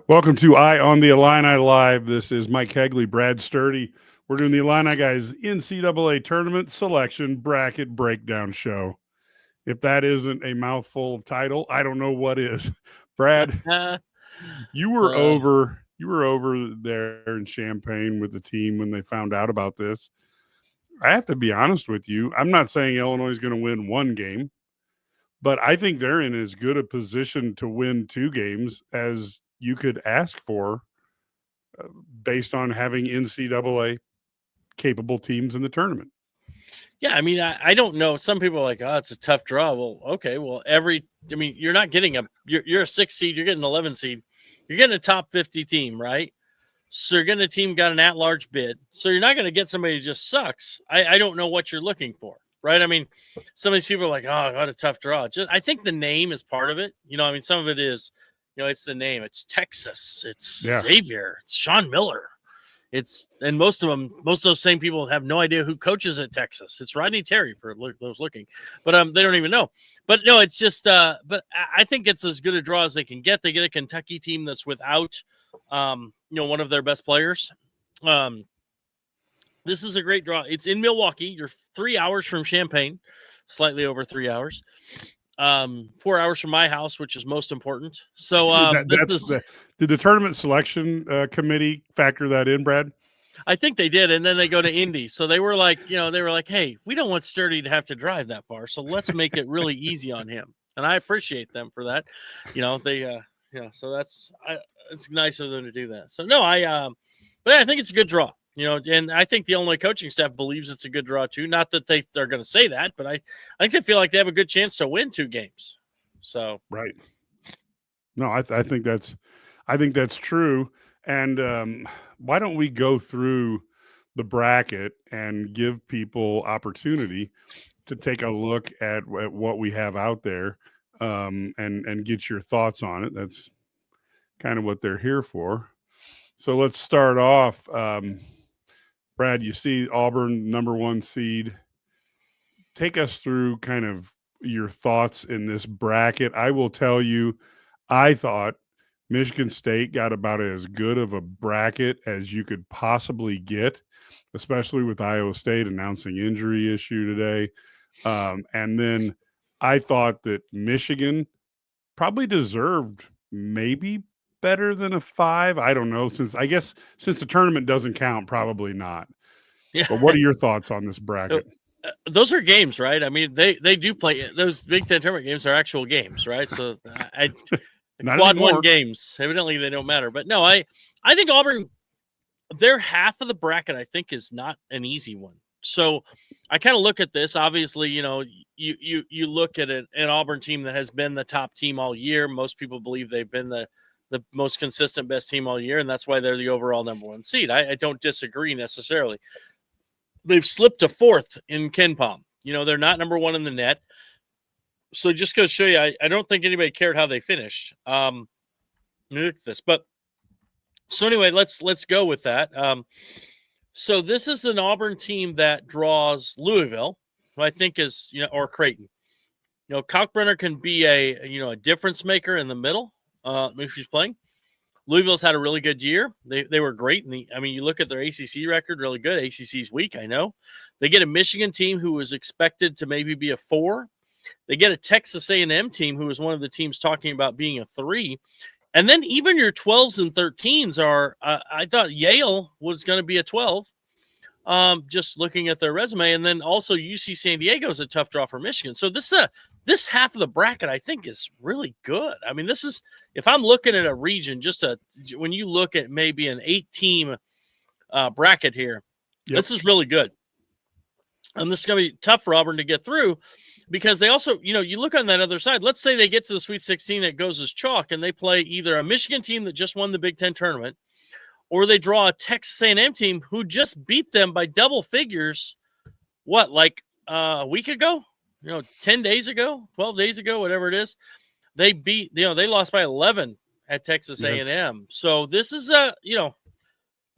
Welcome to Eye on the Illini Live. This is Mike Kegley, Brad Sturdy. We're doing the Illini Guys NCAA Tournament Selection Bracket Breakdown Show. If that isn't a mouthful of title, I don't know what is. Brad, you were over there in Champaign with the team when they found out about this. I have to be honest with you. I'm not saying Illinois is going to win one game, but I think they're in as good a position to win two games as you could ask for based on having NCAA capable teams in the tournament. Yeah, I mean, I don't know. Some people are like, oh, it's a tough draw. Well, okay. Well, you're not getting you're a 6 seed, you're getting an 11 seed. You're getting a top 50 team, right? So you're getting a team got an at-large bid. So you're not going to get somebody who just sucks. I don't know what you're looking for, right? I mean, some of these people are like, oh, what a tough draw. I think the name is part of it. I mean, some of it is, it's the name. It's Texas. It's Xavier. It's Sean Miller. And most of those same people have no idea who coaches at Texas. It's Rodney Terry for those looking, but they don't even know. But no, it's just. But I think it's as good a draw as they can get. They get a Kentucky team that's without, one of their best players. This is a great draw. It's in Milwaukee. You're 3 hours from Champaign, slightly over 3 hours. 4 hours from my house, which is most important. So did the tournament selection committee factor that in, Brad? I think they did, and then they go to Indy. So they were like, hey, we don't want Sturdy to have to drive that far, so let's make it really easy on him. And I appreciate them for that. So it's nice of them to do that. So no, but I think it's a good draw. And I think the Illinois coaching staff believes it's a good draw too. Not that they're going to say that, but I think they feel like they have a good chance to win two games. So right. No, I think that's true. And why don't we go through the bracket and give people opportunity to take a look at what we have out there and get your thoughts on it. That's kind of what they're here for. So let's start off. Brad, you see Auburn, number 1 seed. Take us through kind of your thoughts in this bracket. I will tell you, I thought Michigan State got about as good of a bracket as you could possibly get, especially with Iowa State announcing injury issue today. And then I thought that Michigan probably deserved maybe better than a 5. I don't know, since the tournament doesn't count, probably not. Yeah. But what are your thoughts on this bracket? Those are games, right? I mean, they do play those Big Ten tournament games are actual games, right? So quad one games, evidently they don't matter. But no, I think Auburn, their half of the bracket, I think, is not an easy one. So I kind of look at this. Obviously, you look at an Auburn team that has been the top team all year. Most people believe they've been the most consistent, best team all year, and that's why they're the overall number 1 seed. I don't disagree necessarily. They've slipped to 4th in KenPom. They're not number 1 in the net. So just to show you, I don't think anybody cared how they finished. Let me look at this. But so anyway, let's go with that. So this is an Auburn team that draws Louisville, who I think is, or Creighton. Kalkbrenner can be a difference maker in the middle. If she's playing. Louisville's had a really good year. They were great. You look at their ACC record, really good. ACC's weak, I know. They get a Michigan team who was expected to maybe be a 4. They get a Texas A&M team who was one of the teams talking about being a 3. And then even your 12s and 13s are, I thought Yale was going to be a 12, just looking at their resume. And then also UC San Diego is a tough draw for Michigan. So this half of the bracket, I think, is really good. I mean, this is, if I'm looking at a region, when you look at maybe an 8-team bracket here, This is really good. And this is going to be tough for Auburn to get through because they also, you look on that other side. Let's say they get to the Sweet 16, it goes as chalk, and they play either a Michigan team that just won the Big Ten tournament, or they draw a Texas A&M team who just beat them by double figures, a week ago? 10 days ago, 12 days ago, whatever it is, they beat, they lost by 11 at Texas A&M. So this is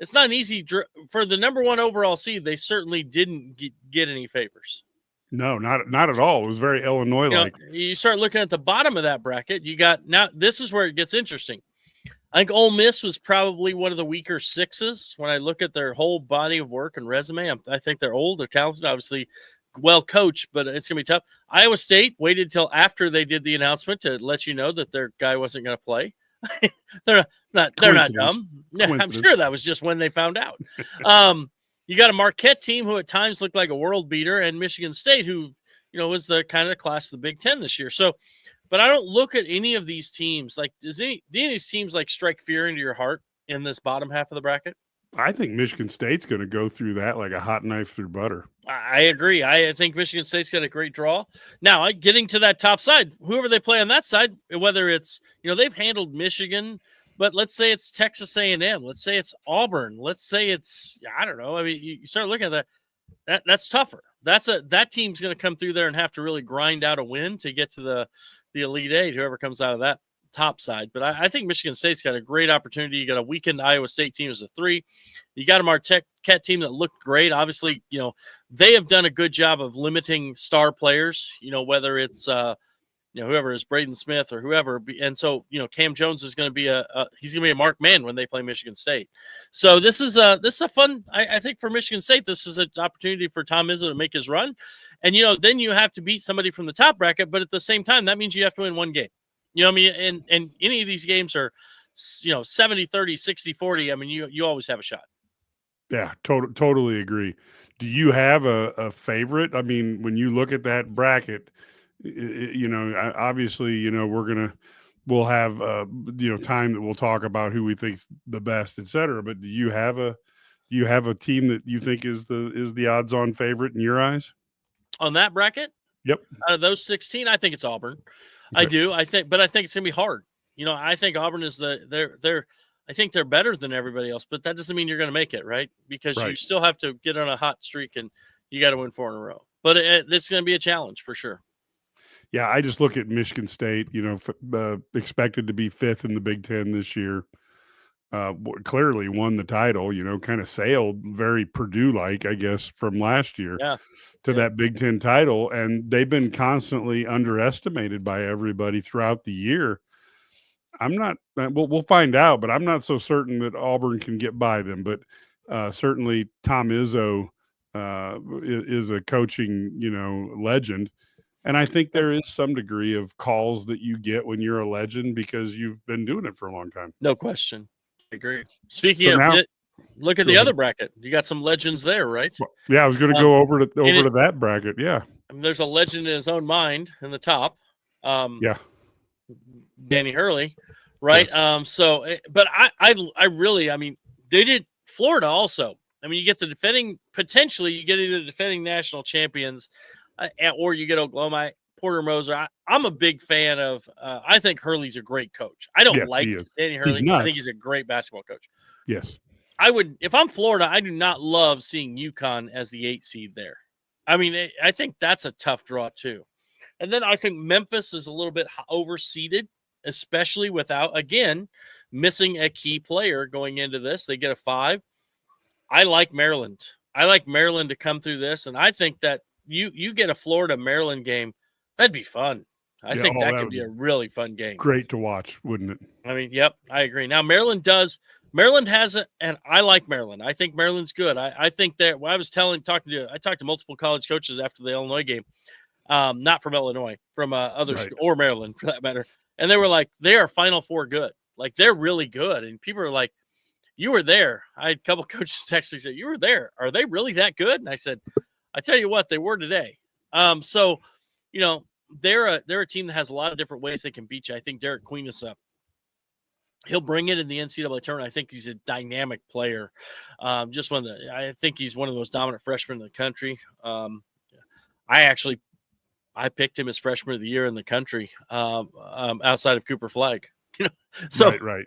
it's not an easy for the number 1 overall seed. They certainly didn't get any favors. No, not at all. It was very Illinois-like. You start looking at the bottom of that bracket. You got, now this is where it gets interesting. I think Ole Miss was probably one of the weaker sixes when I look at their whole body of work and resume. I think they're old, they're talented, obviously well coached, but it's going to be tough. Iowa State waited till after they did the announcement to let you know that their guy wasn't going to play. They're not dumb. I'm sure that was just when they found out. You got a Marquette team who at times looked like a world beater, and Michigan State, who was the kind of class of the Big Ten this year. So, but I don't look at any of these teams like do any of these teams like strike fear into your heart in this bottom half of the bracket? I think Michigan State's going to go through that like a hot knife through butter. I agree. I think Michigan State's got a great draw. Now, getting to that top side, whoever they play on that side, whether it's they've handled Michigan, but let's say it's Texas A&M, let's say it's Auburn, let's say it's I don't know. I mean, you start looking at that's tougher. That team's going to come through there and have to really grind out a win to get to the Elite Eight. Whoever comes out of that top side, but I think Michigan State's got a great opportunity. You got a weakened Iowa State team as a 3. You got a Marquette team that looked great. Obviously, they have done a good job of limiting star players. Whether it's whoever is Braden Smith or whoever, and so Cam Jones is going to be he's going to be a marked man when they play Michigan State. So this is a fun. I think for Michigan State, this is an opportunity for Tom Izzo to make his run, and then you have to beat somebody from the top bracket, but at the same time, that means you have to win one game. I mean, and any of these games are, 70-30, 60-40. I mean, you always have a shot. Yeah, totally agree. Do you have a favorite? I mean, when you look at that bracket, obviously, we'll have, time that we'll talk about who we think's the best, et cetera. But do you have a team that you think is the odds-on favorite in your eyes? On that bracket? Yep. Out of those 16, I think it's Auburn. Okay. I do. But I think it's gonna be hard. I think Auburn is I think they're better than everybody else, but that doesn't mean you're going to make it, right? Because you still have to get on a hot streak and you got to win 4 in a row. But it's going to be a challenge for sure. Yeah, I just look at Michigan State, expected to be 5th in the Big Ten this year. Clearly won the title, kind of sailed very Purdue-like, I guess, from last year to that Big Ten title. And they've been constantly underestimated by everybody throughout the year. I'm not we'll find out, but I'm not so certain that Auburn can get by them. But certainly Tom Izzo is a coaching, legend. And I think there is some degree of calls that you get when you're a legend because you've been doing it for a long time. No question. I agree. Speaking of it, look at the other bracket. You got some legends there, right? Yeah, I was going to go over to that bracket. Yeah. I mean, there's a legend in his own mind in the top. Danny Hurley, right? Yes. But I really, I mean, they did Florida also. I mean, you get potentially you get either the defending national champions or you get Oklahoma, Porter Moser. I'm a big fan of, I think Hurley's a great coach. I don't like Danny Hurley. I think he's a great basketball coach. Yes. If I'm Florida, I do not love seeing UConn as the 8 seed there. I mean, I think that's a tough draw too. And then I think Memphis is a little bit overseeded, especially without, again, missing a key player going into this. They get a 5. I like Maryland. I like Maryland to come through this, and I think that you get a Florida-Maryland game, that'd be fun. I think that could be a really fun game. Great to watch, wouldn't it? I mean, yep, I agree. Now, Maryland has it, and I like Maryland. I think Maryland's good. I think that I talked to multiple college coaches after the Illinois game, not from Illinois, from others or Maryland for that matter. And they were like, they are Final Four good. Like, they're really good. And people are like, you were there. I had a couple coaches text me and say, you were there. Are they really that good? And I said, I tell you what, they were today. So, they're a team that has a lot of different ways they can beat you. I think Derek Queen is he'll bring it in the NCAA tournament. I think he's a dynamic player. I think he's one of the most dominant freshmen in the country. I picked him as freshman of the year in the country, outside of Cooper Flagg. Right.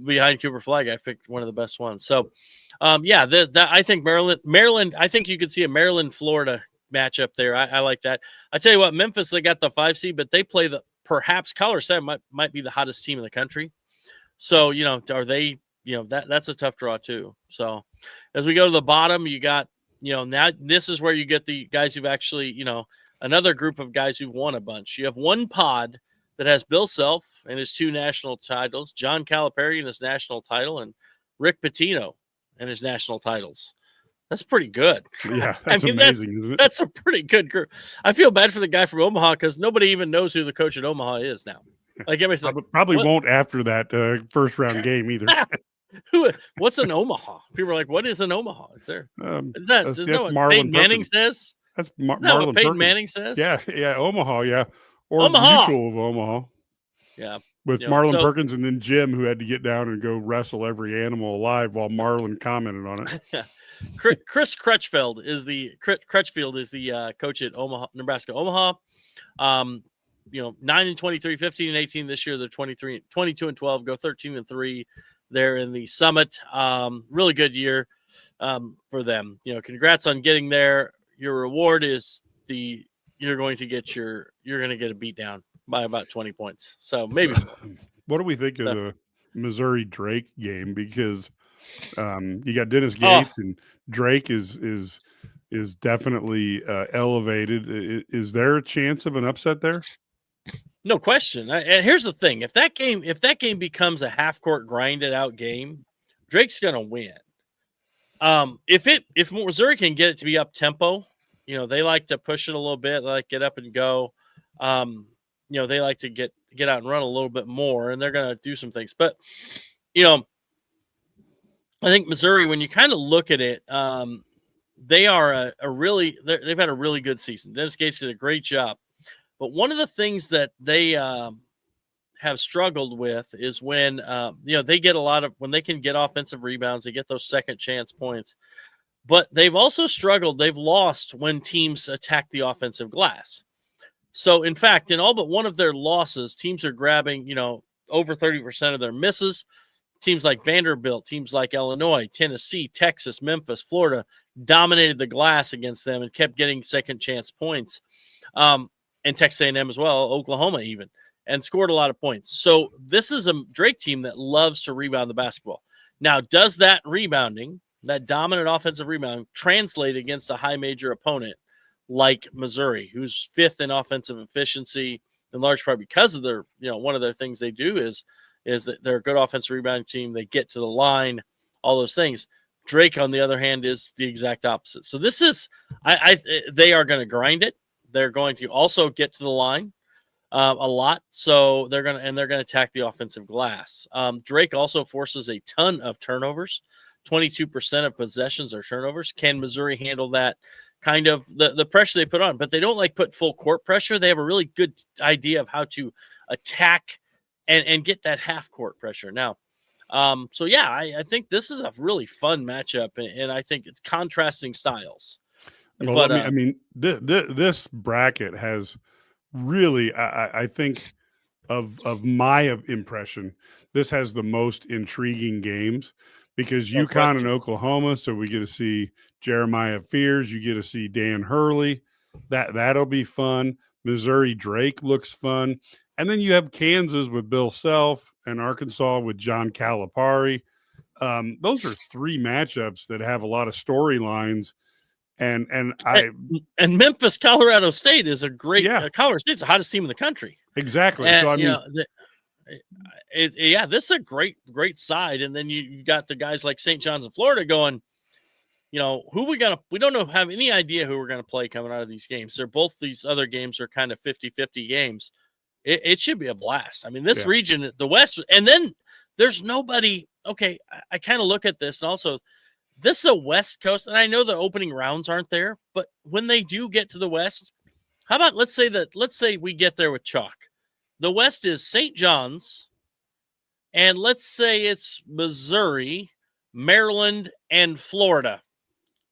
Behind Cooper Flagg, I picked one of the best ones. So, I think Maryland. I think you could see a Maryland-Florida matchup there. I like that. I tell you what, Memphis, they got the 5 seed, but they play perhaps Colorado State might be the hottest team in the country. So, are they? That's a tough draw too. So, as we go to the bottom, you got. Now this is where you get the guys who've actually, another group of guys who've won a bunch. You have one pod that has Bill Self and his 2 national titles, John Calipari and his national title, and Rick Pitino and his national titles. That's pretty good. Yeah, that's amazing, isn't it? That's a pretty good group. I feel bad for the guy from Omaha because nobody even knows who the coach at Omaha is now. Like everybody's probably won't after that first round game either. What's an Omaha? People are like, "What is an Omaha?" Is there? That's what Marlon Peyton Manning Perkins. says? That's Marlon what Peyton Perkins. Manning says. Yeah, Omaha, yeah, or Omaha. Mutual of Omaha. Yeah, with Marlon Perkins and then Jim, who had to get down and go wrestle every animal alive while Marlon commented on it. Chris Crutchfield is the coach at Nebraska Omaha. 9-23, 15-18 this year. They're 22-12, go 13-3. They're in the Summit. Really good year for them. Congrats on getting there. Your reward is you're going to get a beat down by about 20 points. So maybe. What do we think of the Missouri Drake game? Because you got Dennis Gates and Drake is definitely elevated. Is there a chance of an upset there? No question. And here's the thing: if that game becomes a half court grinded out game, Drake's going to win. If Missouri can get it to be up tempo, they like to push it a little bit, like get up and go. They like to get out and run a little bit more, and they're going to do some things. But I think Missouri, when you kind of look at it, they are they've had a really good season. Dennis Gates did a great job. But one of the things that they have struggled with is when they get when they can get offensive rebounds, they get those second chance points. But they've also struggled. They've lost when teams attack the offensive glass. So, in fact, in all but one of their losses, teams are grabbing, over 30% of their misses. Teams like Vanderbilt, teams like Illinois, Tennessee, Texas, Memphis, Florida dominated the glass against them and kept getting second chance points. And Texas A&M as well, Oklahoma even, and scored a lot of points. So this is a Drake team that loves to rebound the basketball. Now, does that rebounding, that dominant offensive rebound, translate against a high major opponent like Missouri, who's 5th in offensive efficiency, in large part because of their, one of their things they do is that they're a good offensive rebounding team. They get to the line, all those things. Drake, on the other hand, is the exact opposite. So this is, they are going to grind it. They're going to also get to the line a lot. So they're going to attack the offensive glass. Drake also forces a ton of turnovers. 22% of possessions are turnovers. Can Missouri handle that kind of the pressure they put on? But they don't put full court pressure. They have a really good idea of how to attack and get that half court pressure. Now, I think this is a really fun matchup, and I think it's contrasting styles. Well, but, this bracket has really, I think, of my impression, this has the most intriguing games because UConn and Oklahoma. So we get to see Jeremiah Fears. You get to see Dan Hurley. That'll be fun. Missouri Drake looks fun. And then you have Kansas with Bill Self and Arkansas with John Calipari. Those are 3 matchups that have a lot of storylines. And Memphis, Colorado State is a great. Colorado State's the hottest team in the country. Exactly. And, so I mean, this is a great side. And then you got the guys like St. John's in Florida going. Who we don't have any idea who we're gonna play coming out of these games. These other games are kind of 50-50 games. It should be a blast. I mean, this region, the West, and then there's nobody. Okay, I kind of look at this, and also. This is a West Coast, and I know the opening rounds aren't there, but when they do get to the West, how about let's say we get there with chalk. The West is St. John's, and let's say it's Missouri, Maryland, and Florida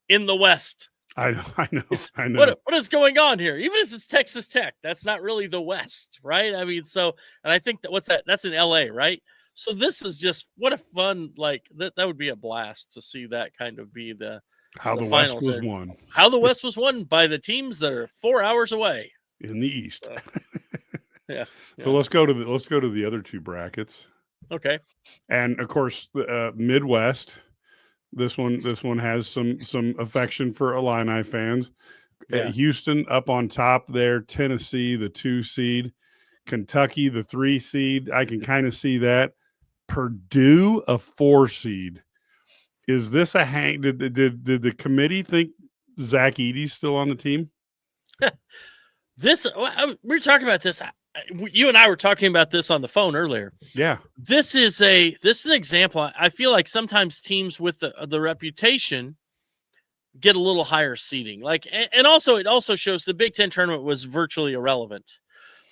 in the West. I know. What is going on here? Even if it's Texas Tech, that's not really the West, right? I mean, and I think what's that? That's in LA, right? So this is just what a fun that would be a blast to see that kind of be how the West was won. How the West was won by the teams that are 4 hours away in the East. So let's go to the other 2 brackets. Okay. And of course, the Midwest. This one has some affection for Illini fans. Houston up on top there. Tennessee, the 2 seed. Kentucky, the 3 seed. I can kind of see that. Purdue, a 4 seed. Is this a hang? Did the committee think Zach Edey's still on the team? We're talking about this. You and I were talking about this on the phone earlier. Yeah. This is an example. I feel like sometimes teams with the reputation get a little higher seeding. And also it also shows the Big Ten tournament was virtually irrelevant.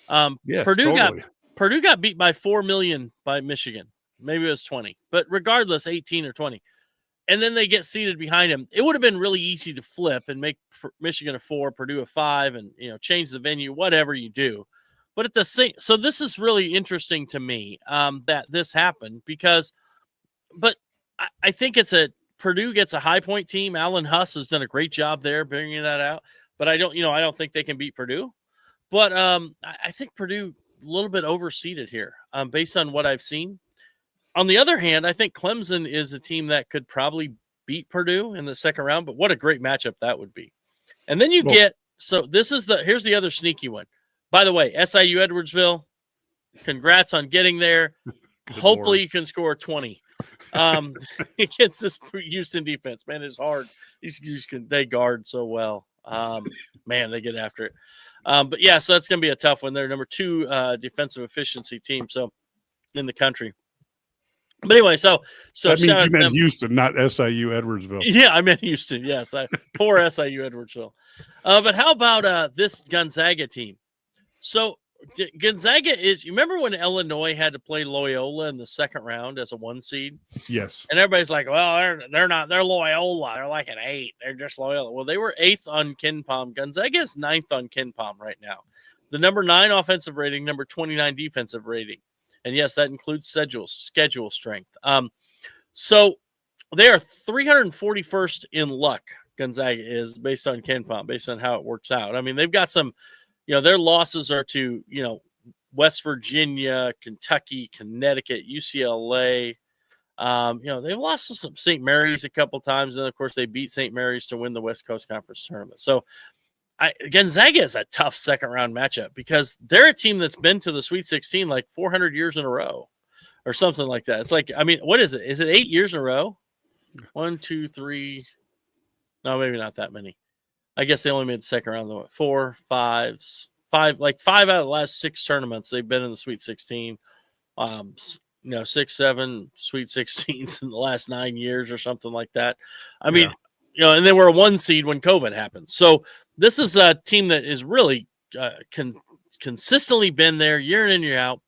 Yes, Purdue totally. got beat by 4 million by Michigan. Maybe it was 20, but regardless, 18 or 20. And then they get seated behind him. It would have been really easy to flip and make Michigan a 4, Purdue a 5, and change the venue, whatever you do. But at the same, so this is really interesting to me that this happened but I think Purdue gets a High Point team. Alan Huss has done a great job there bringing that out. But I don't think they can beat Purdue. But I think Purdue a little bit overseeded here based on what I've seen. On the other hand, I think Clemson is a team that could probably beat Purdue in the second round, but what a great matchup that would be. And then here's the other sneaky one. By the way, SIU Edwardsville, congrats on getting there. Hopefully you can score 20 against this Houston defense. Man, it's hard. They guard so well. Man, they get after it. But yeah, so that's going to be a tough one. They're number 2 defensive efficiency team in the country. But anyway, so that means you meant Houston, not SIU Edwardsville. Yeah, I meant Houston. Yes, poor SIU Edwardsville. But how about this Gonzaga team? So Gonzaga you remember when Illinois had to play Loyola in the second round as a 1 seed? Yes. And everybody's like, well, they're not. They're Loyola. They're like an 8. They're just Loyola. Well, they were 8th on KenPom. Gonzaga is 9th on KenPom right now. The number 9 offensive rating, number 29 defensive rating. And yes, that includes schedule strength. So they are 341st in luck. Gonzaga is based on KenPom, based on how it works out. I mean, they've got some, their losses are to, West Virginia, Kentucky, Connecticut, UCLA. They've lost to some St. Mary's a couple times. And of course they beat St. Mary's to win the West Coast Conference tournament. So Gonzaga is a tough second round matchup because they're a team that's been to the Sweet 16 like 400 years in a row or something like that. It's like, I mean, what is it? Is it 8 years in a row? 1, 2, 3. No, maybe not that many. I guess they only made the second round though. 4, 5 out of the last 6 tournaments they've been in the Sweet 16. 6, 7 Sweet 16s in the last 9 years or something like that. I mean, and they were a 1 seed when COVID happened. So this is a team that is really consistently been there year in and year out.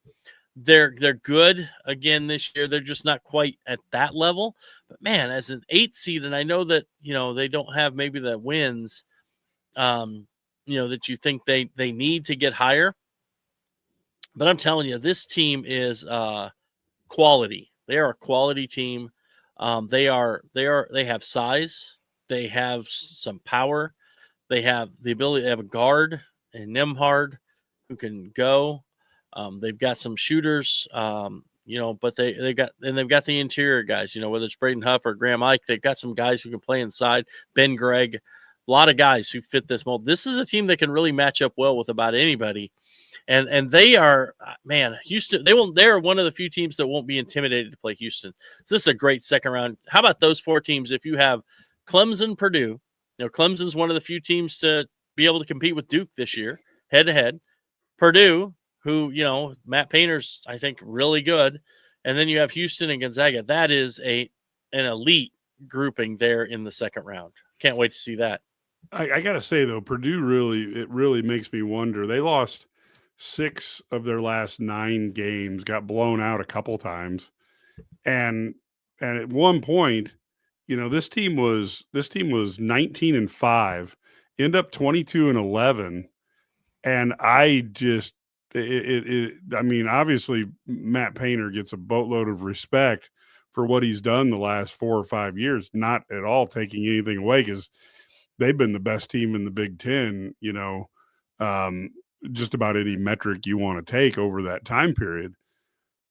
They're good again this year. They're just not quite at that level. But man, as an 8 seed, and I know that they don't have maybe the wins, that you think they need to get higher. But I'm telling you, this team is quality. They are a quality team. They have size. They have some power. They have the ability to have a guard and Nembhard who can go. They've got some shooters, but they've got the interior guys, whether it's Braden Huff or Graham Ike, they've got some guys who can play inside. Ben Gregg, a lot of guys who fit this mold. This is a team that can really match up well with about anybody. And they are, Houston, they're one of the few teams that won't be intimidated to play Houston. So this is a great second round. How about those 4 teams? If you have Clemson, Purdue, Clemson's one of the few teams to be able to compete with Duke this year, head to head. Purdue, who, Matt Painter's, I think, really good. And then you have Houston and Gonzaga. That is an elite grouping there in the second round. Can't wait to see that. I got to say, though, Purdue really makes me wonder. They lost 6 of their last 9 games, got blown out a couple times. And at one point, this team was 19-5, end up 22-11. And I just, obviously Matt Painter gets a boatload of respect for what he's done the last 4 or 5 years, not at all taking anything away because they've been the best team in the Big Ten, just about any metric you want to take over that time period.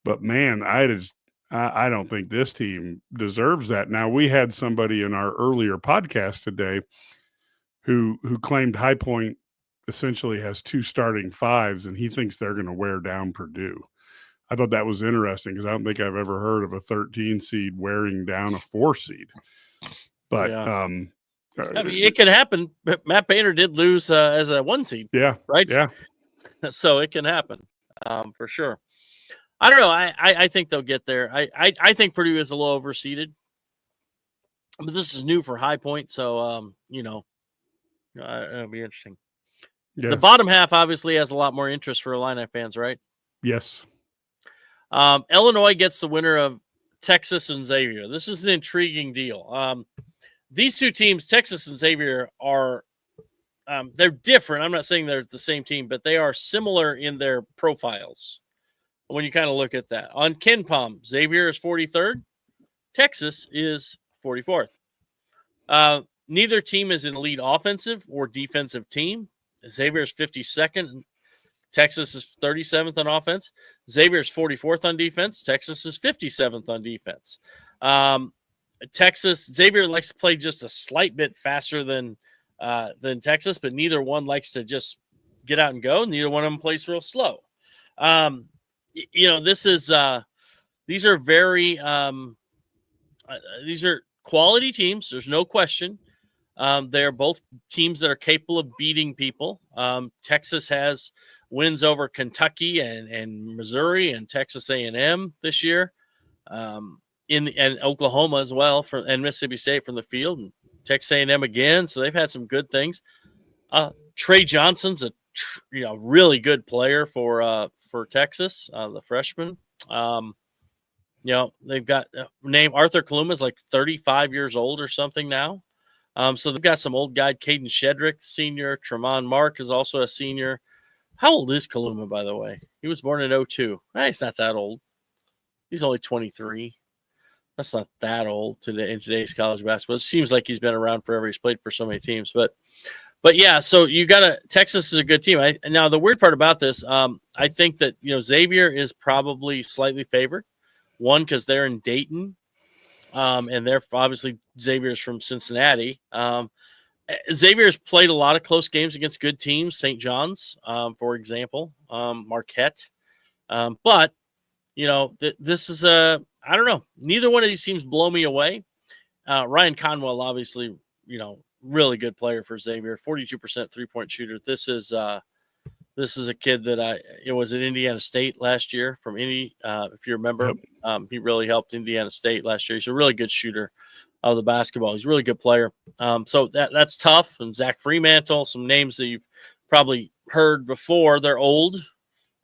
But man, I don't think this team deserves that. Now, we had somebody in our earlier podcast today who claimed High Point essentially has 2 starting fives, and he thinks they're going to wear down Purdue. I thought that was interesting because I don't think I've ever heard of a 13 seed wearing down a 4 seed. But I mean, it could happen. Matt Painter did lose as a 1 seed. Yeah. Right. Yeah. So it can happen for sure. I don't know. I think they'll get there. I think Purdue is a little overseeded, but this is new for High Point, so it'll be interesting. Yes. The bottom half obviously has a lot more interest for Illini fans, right? Yes. Illinois gets the winner of Texas and Xavier. This is an intriguing deal. These two teams, Texas and Xavier, are they're different. I'm not saying they're the same team, but they are similar in their profiles. When you kind of look at that. On KenPom, Xavier is 43rd. Texas is 44th. Neither team is an elite offensive or defensive team. Xavier is 52nd. Texas is 37th on offense. Xavier is 44th on defense. Texas is 57th on defense. Xavier likes to play just a slight bit faster than Texas, but neither one likes to just get out and go. Neither one of them plays real slow. These are very these are quality teams. There's no question. They are both teams that are capable of beating people. Texas has wins over Kentucky and Missouri and Texas A&M this year, and Oklahoma as well, and Mississippi State from the field, and Texas A&M again. So they've had some good things. Trey Johnson's a really good player for Texas, the freshman. They've got name Arthur Kaluma's like 35 years old or something now. So they've got some old guy, Caden Shedrick, senior. Tremont Mark is also a senior. How old is Kaluma, by the way? He was born in 2002. He's not that old. He's only 23. That's not that old in today's college basketball. It seems like he's been around forever. He's played for so many teams, but yeah. So Texas is a good team. Now the weird part about this, I think that Xavier is probably slightly favored. One, because they're in Dayton, and they're obviously Xavier's from Cincinnati. Xavier's played a lot of close games against good teams, St. John's, for example, Marquette. But this is I don't know. Neither one of these teams blow me away. Ryan Conwell, obviously, really good player for Xavier, 42% 3-point shooter. This is a kid that was at Indiana State last year from Indy. If you remember, he really helped Indiana State last year. He's a really good shooter of the basketball. He's a really good player. So that's tough. And Zach Fremantle, some names that you've probably heard before. They're old.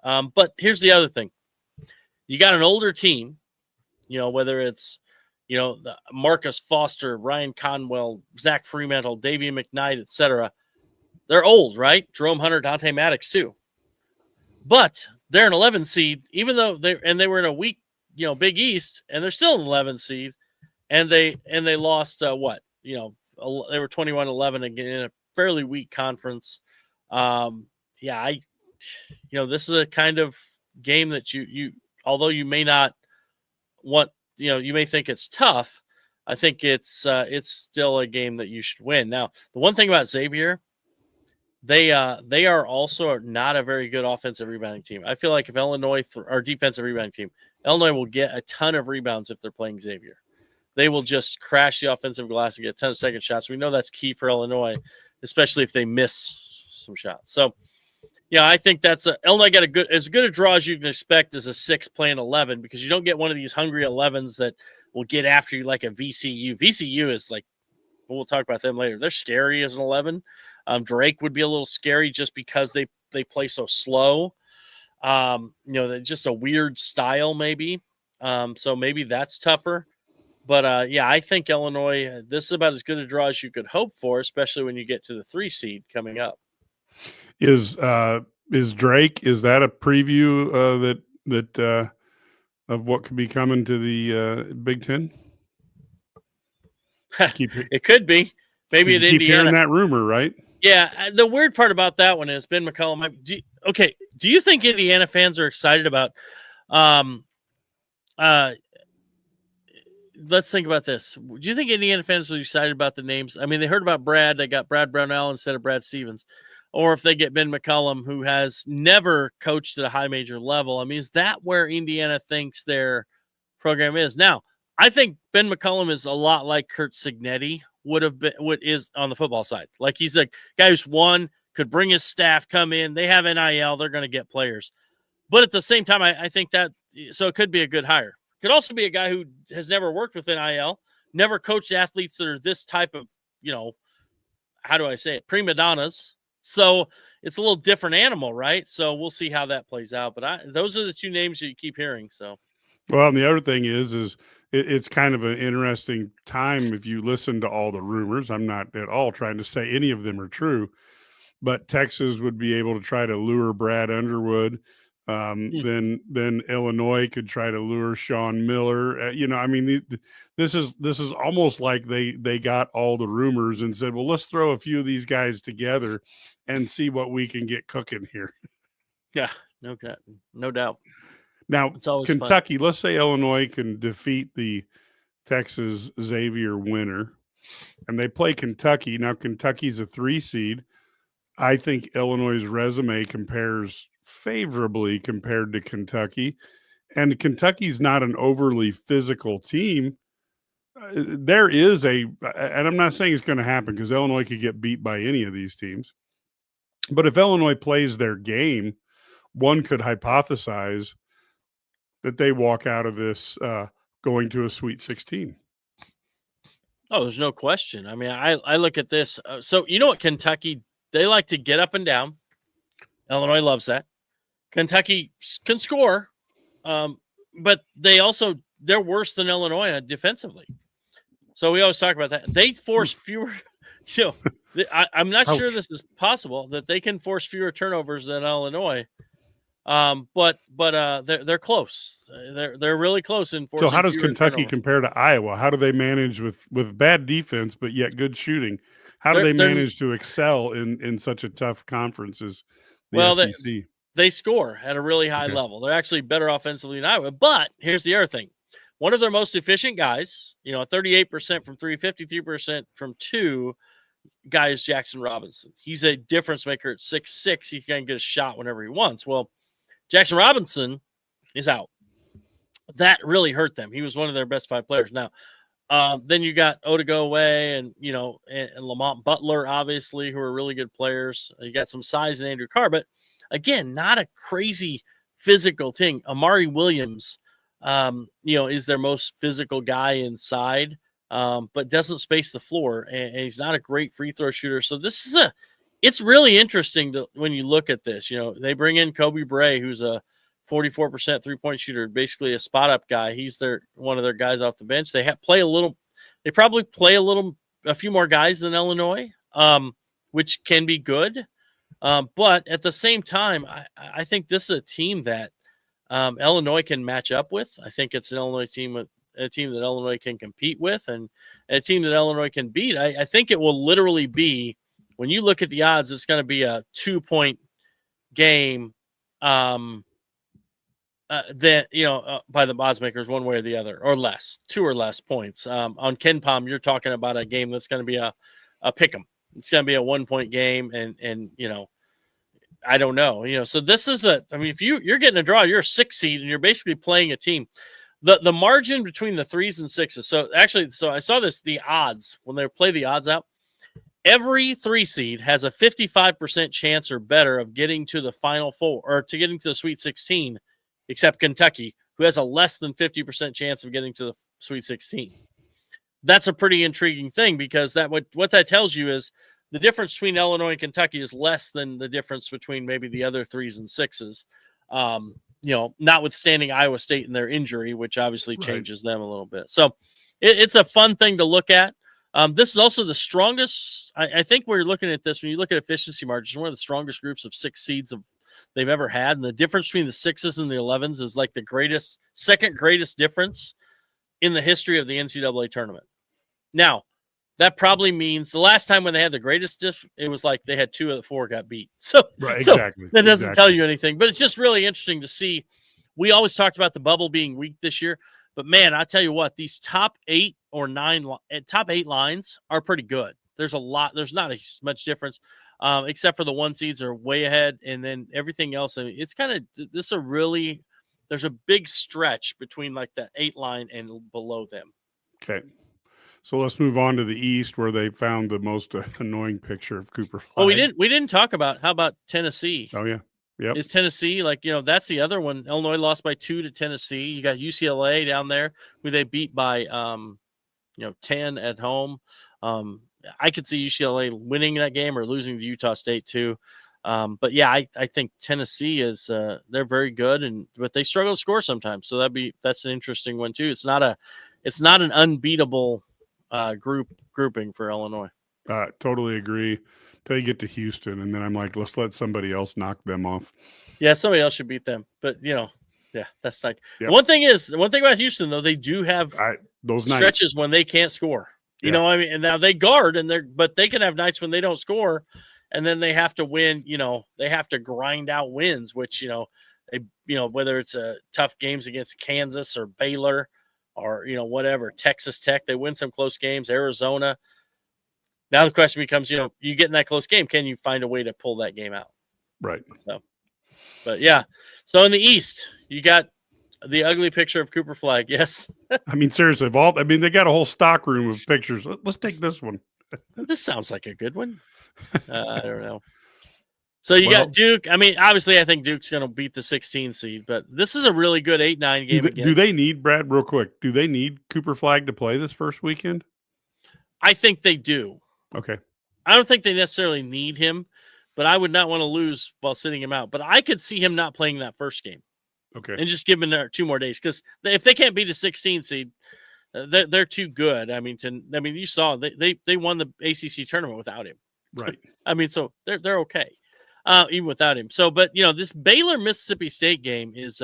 But here's the other thing. You got an older team, whether it's, Marcus Foster, Ryan Conwell, Zach Fremantle, Davian McKnight, etc. They're old, right? Jerome Hunter, Dante Maddox too. But they're an 11 seed, even though they were in a weak, Big East, and they're still an 11 seed. And they lost they were 21-11 again in a fairly weak conference. This is a kind of game that you although you may not want, you may think it's tough. I think it's still a game that you should win. Now, the one thing about Xavier, they are also not a very good offensive rebounding team. I feel like if Illinois or defensive rebounding team, Illinois will get a ton of rebounds if they're playing Xavier. They will just crash the offensive glass and get a ton of second shots. We know that's key for Illinois, especially if they miss some shots. So, I think Illinois got as good a draw as you can expect as a 6 playing 11, because you don't get one of these hungry 11s that will get after you like a VCU. VCU is like, we'll talk about them later. They're scary as an 11. Drake would be a little scary just because they play so slow. They're just a weird style maybe. So maybe that's tougher. But, I think Illinois, this is about as good a draw as you could hope for, especially when you get to the 3 seed coming up. Is Drake, is that a preview that of what could be coming to the Big Ten? It could be. Maybe at Indiana. Keep hearing that rumor, right? Yeah. The weird part about that one is Ben McCollum. Do you think Indiana fans are excited about let's think about this. Do you think Indiana fans are excited about the names? I mean, they heard about Brad. They got Brad Brownell instead of Brad Stevens. or if they get Ben McCollum, who has never coached at a high major level. I mean, is that where Indiana thinks their program is? Now, I think Ben McCollum is a lot like Kurt Signetti is on the football side. Like, he's a guy who's could bring his staff, come in. They have NIL. They're going to get players. But at the same time, I think that – so it could be a good hire. Could also be a guy who has never worked with NIL, never coached athletes that are this type of, how do I say it, prima donnas. So it's a little different animal, right? So we'll see how that plays out. But those are the two names that you keep hearing. So, well, and the other thing is it's kind of an interesting time if you listen to all the rumors. I'm not at all trying to say any of them are true, but Texas would be able to try to lure Brad Underwood. Then Illinois could try to lure Sean Miller. This is almost like they got all the rumors and said, well, let's throw a few of these guys together and see what we can get cooking here. Yeah, no doubt. Now, Kentucky, let's say Illinois can defeat the Texas Xavier winner, and they play Kentucky. Now, Kentucky's a 3 seed. I think Illinois' resume compares favorably compared to Kentucky, and Kentucky's not an overly physical team. There is and I'm not saying it's going to happen because Illinois could get beat by any of these teams, but if Illinois plays their game, one could hypothesize that they walk out of this going to a Sweet 16. Oh, there's no question. I mean, I look at this. So you know what, Kentucky, they like to get up and down. Illinois loves that. Kentucky can score, but they're worse than Illinois defensively. So we always talk about that. They force fewer. I'm not sure this is possible that they can force fewer turnovers than Illinois. But they're close. They're really close in forcing. So how does Kentucky compare to Iowa? How do they manage with bad defense but yet good shooting? How do they manage to excel in such a tough conference as the SEC? They score at a really high level. They're actually better offensively than Iowa. But here's the other thing. One of their most efficient guys, 38% from 3, 53% from 2, guy is Jackson Robinson. He's a difference maker at 6'6". He can get a shot whenever he wants. Well, Jackson Robinson is out. That really hurt them. He was one of their best 5 players. Now, then you got Odigoway and Lamont Butler, obviously, who are really good players. You got some size in Andrew Carr, but again, not a crazy physical thing. Amari Williams, is their most physical guy inside, but doesn't space the floor, and he's not a great free throw shooter. So it's really interesting when you look at this. They bring in Kobe Bray, who's a 44% 3-point shooter, basically a spot up guy. He's one of their guys off the bench. They probably play a few more guys than Illinois, which can be good. But at the same time, I think this is a team that Illinois can match up with. I think it's an Illinois team a team that Illinois can compete with, and a team that Illinois can beat. I think it will literally be, when you look at the odds, it's going to be a 2-point game by the odds makers one way or the other, or less, 2 or less points. On KenPom, you're talking about a game that's going to be a pick'em. It's going to be a 1-point game, and I don't know. So this is if you're getting a draw, you're a 6 seed, and you're basically playing a team. The margin between the 3s and 6s. So I saw the odds when they play the odds out. Every 3 seed has a 55% chance or better of getting to the Final Four or to getting to the Sweet 16, except Kentucky, who has a less than 50% chance of getting to the Sweet 16. That's a pretty intriguing thing, because what that tells you is the difference between Illinois and Kentucky is less than the difference between maybe the other 3s and 6s. Notwithstanding Iowa State and their injury, which obviously changes them a little bit. So it's a fun thing to look at. This is also the strongest. I think we're looking at this when you look at efficiency margins, one of the strongest groups of 6 seeds they've ever had. And the difference between the 6s and the 11s is like the second greatest difference in the history of the NCAA tournament. Now, that probably means the last time when they had the greatest it was like they had 2 of the 4 got beat. So that doesn't tell you anything, but it's just really interesting to see. We always talked about the bubble being weak this year, but man, I tell you what, these top 8 or 9 lines are pretty good. There's not as much difference. except for the 1 seeds are way ahead, and then everything else. I mean, it's kind of this a really there's a big stretch between like the 8 line and below them. Okay. So let's move on to the East, where they found the most annoying picture of Cooper Flag. Well, we didn't talk about how about Tennessee? Oh yeah, yep. Is Tennessee that's the other one? Illinois lost by 2 to Tennessee. You got UCLA down there, who they beat by 10 at home. I could see UCLA winning that game or losing to Utah State too. But yeah, I think Tennessee is they're very good, but they struggle to score sometimes. So that's an interesting one too. It's not an unbeatable grouping for Illinois. Totally agree. Till you get to Houston, and then I'm like, let's let somebody else knock them off. Yeah, somebody else should beat them. But that's like one thing about Houston though, they do have those stretches when they can't score. You know, I mean, and now they guard but they can have nights when they don't score, and then they have to win. They have to grind out wins, which whether it's tough games against Kansas or Baylor or whatever, Texas Tech, they win some close games. Arizona. Now the question becomes, you get in that close game, can you find a way to pull that game out? Right. So, but yeah. So in the East, you got the ugly picture of Cooper Flag. Yes. I mean, seriously, they got a whole stock room of pictures. Let's take this one. This sounds like a good one. I don't know. So you got Duke. I mean, obviously, I think Duke's going to beat the 16 seed, but this is a really good 8-9 game. Do they need, Brad, real quick, do they need Cooper Flag to play this first weekend? I think they do. Okay. I don't think they necessarily need him, but I would not want to lose while sitting him out. But I could see him not playing that first game. Okay. And just give him 2 more days, because if they can't beat a 16 seed, they're too good. I mean, you saw they won the ACC tournament without him. Right. I mean, so they're okay, even without him. So, but this Baylor Mississippi State game is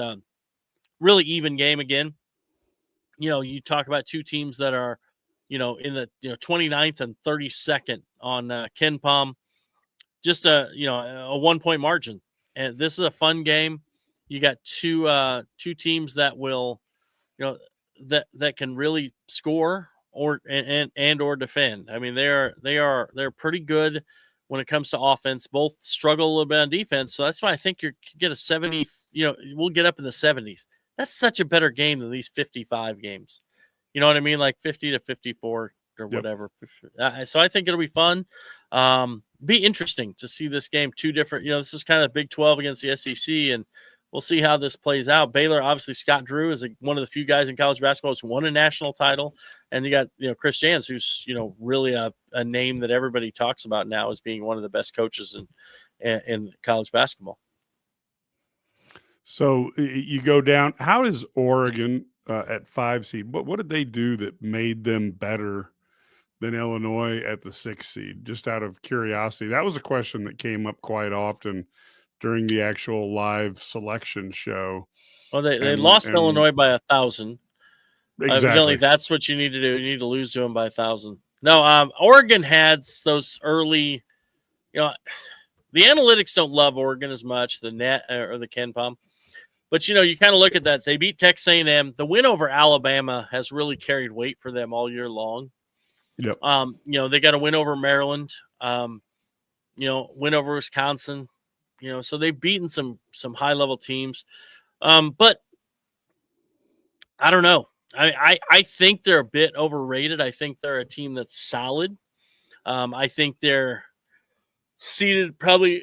really even game again. You talk about 2 teams that are in the 29th and 32nd on Ken Palm, just a 1-point margin, and this is a fun game. You got two teams that will, that can really score or defend. I mean, they're pretty good when it comes to offense. Both struggle a little bit on defense, so that's why I think you get a 70. We'll get up in the 70s. That's such a better game than these 55 games. You know what I mean? Like 50 to 54 or whatever. So I think it'll be fun. Be interesting to see this game. 2 different. This is kind of Big 12 against the SEC, and we'll see how this plays out. Baylor, obviously, Scott Drew is one of the few guys in college basketball who's won a national title. And you got, Chris Jans, who's, really a name that everybody talks about now as being one of the best coaches in college basketball. So you go down. How is Oregon at 5 seed? What did they do that made them better than Illinois at the 6 seed? Just out of curiosity. That was a question that came up quite often during the actual live selection show. Well, they lost Illinois by 1,000. Exactly. Evidently, that's what you need to do. You need to lose to them by 1,000. No, Oregon had those early, the analytics don't love Oregon as much, the net or the Ken Palm. But, you kind of look at that. They beat Texas A&M. The win over Alabama has really carried weight for them all year long. Yep. They got a win over Maryland, win over Wisconsin. So they've beaten some high-level teams. But I don't know. I think they're a bit overrated. I think they're a team that's solid. I think they're seeded probably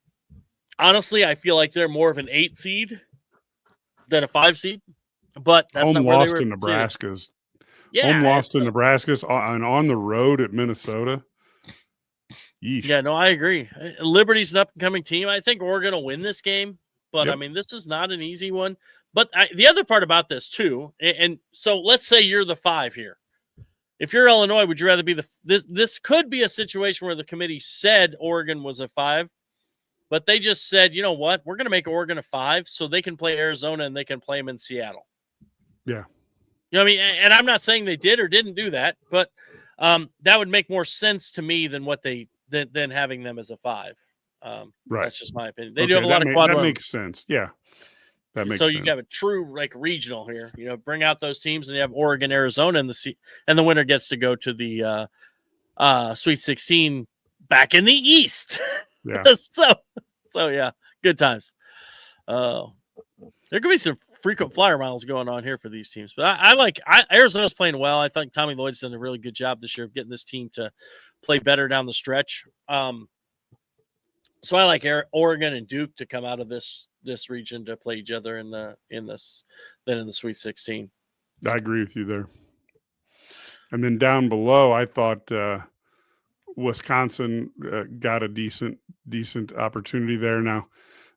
– honestly, I feel like they're more of an 8 seed than a 5 seed. But that's home not where lost they were in Nebraska's. Yeah, home lost in Nebraska's and on the road at Minnesota. Yeesh. Yeah, no, I agree. Liberty's an up-and-coming team. I think Oregon will win this game, but I mean, this is not an easy one. But the other part about this too, and so let's say you're the 5 here. If you're Illinois, would you rather be this could be a situation where the committee said Oregon was a 5, but they just said, you know what, we're going to make Oregon a 5 so they can play Arizona and they can play them in Seattle. Yeah. You know what I mean? And I'm not saying they did or didn't do that, but that would make more sense to me than than having them as a 5. Right. That's just my opinion. They do have a lot of quad. That makes sense. Yeah. That makes sense. So you have a true regional here. Bring out those teams, and you have Oregon, Arizona, and the winner gets to go to the Sweet 16 back in the East. Yeah. so yeah, good times. There could be some frequent flyer miles going on here for these teams, but Arizona's playing well. I think Tommy Lloyd's done a really good job this year of getting this team to play better down the stretch. So I like Oregon and Duke to come out of this region to play each other in the Sweet 16. I agree with you there. And then down below, I thought Wisconsin got a decent opportunity there. Now,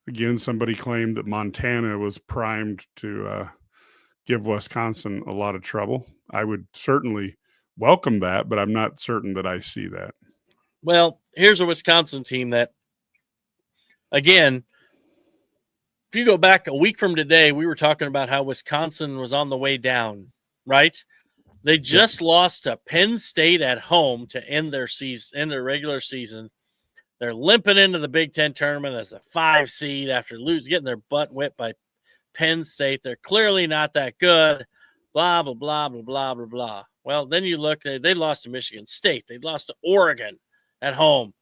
again, somebody claimed that Montana was primed to give Wisconsin a lot of trouble. I would certainly welcome that, but I'm not certain that I see that. Well, here's a Wisconsin team that, again, if you go back a week from today, we were talking about how Wisconsin was on the way down, right? They just lost to Penn State at home to end their regular season. They're limping into the Big Ten tournament as a 5 seed after getting their butt whipped by Penn State. They're clearly not that good. Blah, blah, blah, blah, blah, blah, blah. Well, then you look, they lost to Michigan State. They lost to Oregon at home.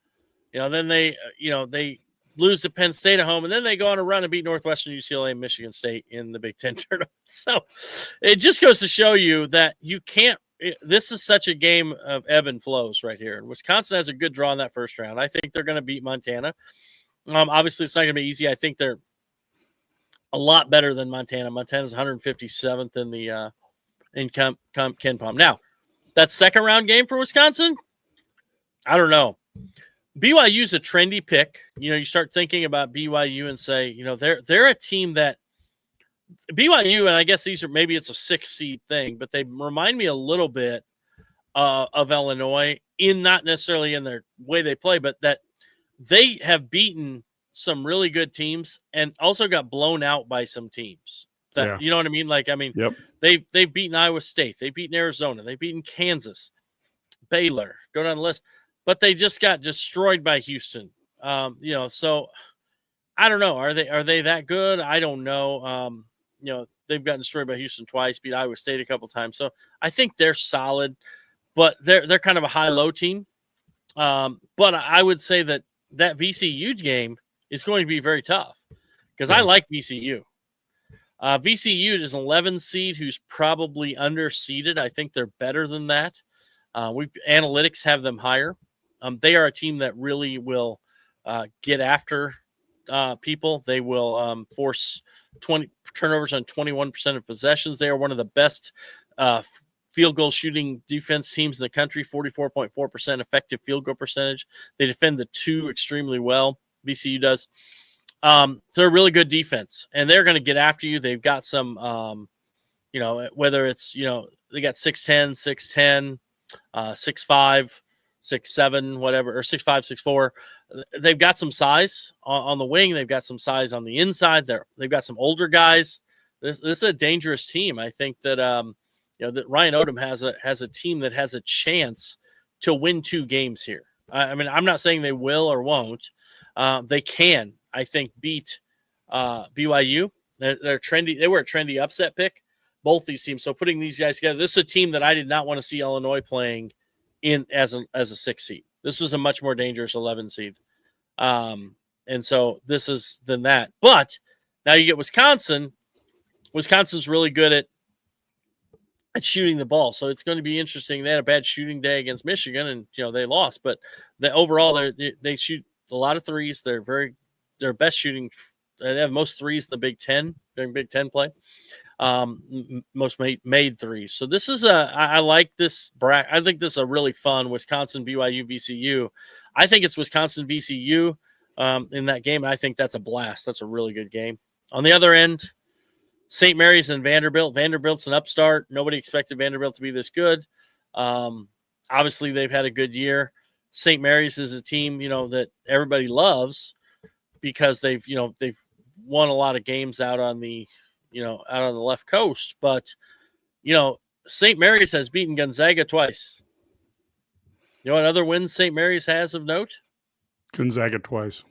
Then they lose to Penn State at home, and then they go on a run and beat Northwestern, UCLA, and Michigan State in the Big Ten tournament. So it just goes to show you that you can't – this is such a game of ebb and flows right here. And Wisconsin has a good draw in that first round. I think they're going to beat Montana. Obviously, it's not going to be easy. I think they're a lot better than Montana. Montana's 157th in the in KenPom. Now, that second-round game for Wisconsin, I don't know. BYU's a trendy pick. You start thinking about BYU and say, they're a team that BYU, and I guess maybe it's a 6 seed thing, but they remind me a little bit of Illinois not necessarily in their way they play, but that they have beaten some really good teams and also got blown out by some teams. You know what I mean? Yep. They've beaten Iowa State, they've beaten Arizona, they've beaten Kansas, Baylor, go down the list. But they just got destroyed by Houston. So I don't know. Are they that good? I don't know. They've gotten destroyed by Houston twice, beat Iowa State a couple times. So I think they're solid, but they're kind of a high-low team. But I would say that VCU game is going to be very tough because I like VCU. VCU is an 11 seed who's probably underseeded. I think they're better than that. Analytics have them higher. They are a team that really will get after people. They will force 20 turnovers on 21% of possessions. They are one of the best field goal shooting defense teams in the country, 44.4% effective field goal percentage. They defend the 2 extremely well. VCU does. They're a really good defense, and they're going to get after you. They've got some, whether it's, they got 6'10", 6'10", 6'5", 6'7", whatever, or 6'5", 6'4". They've got some size on the wing. They've got some size on the inside. They've got some older guys. This is a dangerous team. I think that that Ryan Odom has a team that has a chance to win 2 games here. I'm not saying they will or won't. They can, I think, beat BYU. They're trendy. They were a trendy upset pick, both these teams. So putting these guys together, this is a team that I did not want to see Illinois playing in as a 6 seed. This was a much more dangerous 11 seed. And so this is than that. But now you get Wisconsin. Wisconsin's really good at shooting the ball. So it's going to be interesting. They had a bad shooting day against Michigan and they lost, but overall they shoot a lot of threes. They're best shooting. They have most threes in the Big Ten during Big Ten play. Most made threes. So this is I like this bracket. I think this is a really fun Wisconsin, BYU, VCU. I think it's Wisconsin, VCU in that game. And I think that's a blast. That's a really good game. On the other end, St. Mary's and Vanderbilt. Vanderbilt's an upstart. Nobody expected Vanderbilt to be this good. Obviously, they've had a good year. St. Mary's is a team, that everybody loves because they've won a lot of games out on the left coast. But, St. Mary's has beaten Gonzaga twice. You know what other wins St. Mary's has of note? Gonzaga twice.